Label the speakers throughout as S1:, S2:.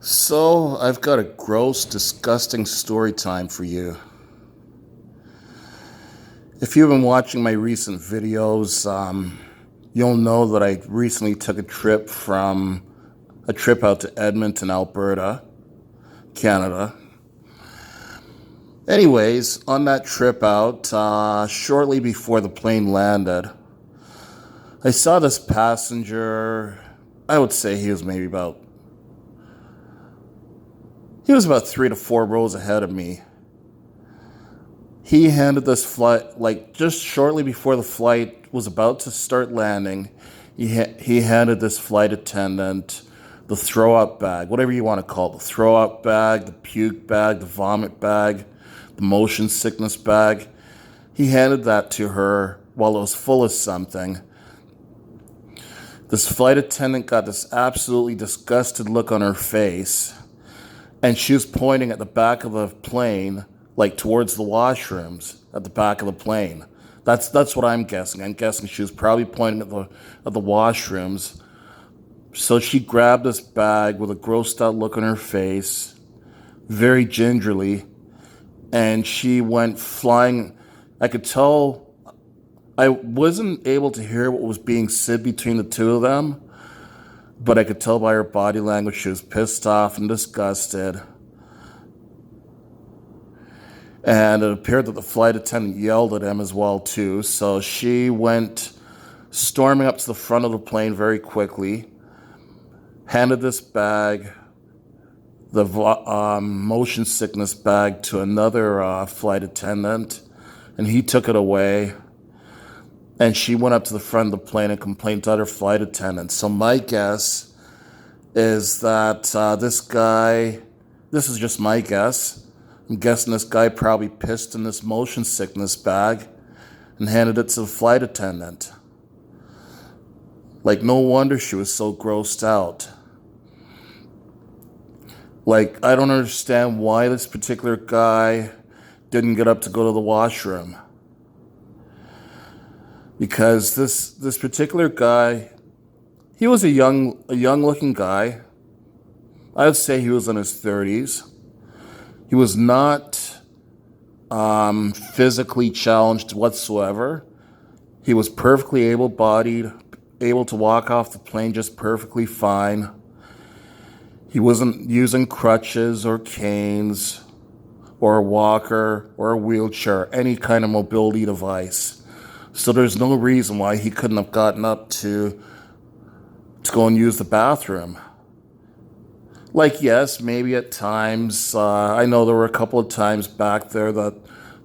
S1: So, I've got a gross, disgusting story time for you. If you've been watching my recent videos, you'll know that I recently took a trip out to Edmonton, Alberta, Canada. Anyways, on that trip out, shortly before the plane landed, I saw this passenger. I would say he was about 3 to 4 rows ahead of me. He handed this flight, like just shortly before the flight was about to start landing, he handed this flight attendant the throw-up bag, whatever you want to call it, the throw-up bag, the puke bag, the vomit bag, the motion sickness bag. He handed that to her while it was full of something. This flight attendant got this absolutely disgusted look on her face, and she was pointing at the back of the plane, like towards the washrooms at the back of the plane. That's what I'm guessing. I'm guessing she was probably pointing at the washrooms. So she grabbed this bag with a grossed out look on her face, very gingerly, and she went flying. I could tell, I wasn't able to hear what was being said between the two of them, but I could tell by her body language she was pissed off and disgusted. And it appeared that the flight attendant yelled at him as well, too. So she went storming up to the front of the plane very quickly, handed this bag, the motion sickness bag, to another flight attendant, and he took it away. And she went up to the front of the plane and complained to other flight attendants. So my guess is that this is just my guess, I'm guessing this guy probably pissed in this motion sickness bag and handed it to the flight attendant. Like, no wonder she was so grossed out. Like, I don't understand why this particular guy didn't get up to go to the washroom. Because this particular guy, he was a young looking guy. I would say he was in his 30s. He was not physically challenged whatsoever. He was perfectly able-bodied, able to walk off the plane just perfectly fine. He wasn't using crutches or canes or a walker or a wheelchair, any kind of mobility device. So there's no reason why he couldn't have gotten up to go and use the bathroom. Like, yes, maybe at times, I know there were a couple of times back there that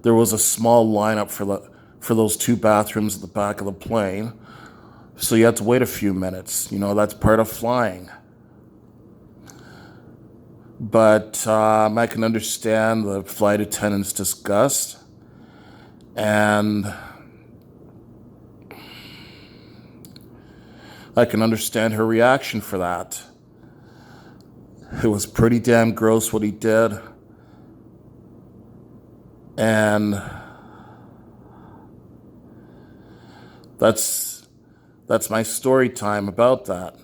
S1: there was a small lineup for those two bathrooms at the back of the plane. So you had to wait a few minutes. You know, that's part of flying. But I can understand the flight attendant's disgust. And I can understand her reaction for that. It was pretty damn gross what he did. And that's my story time about that.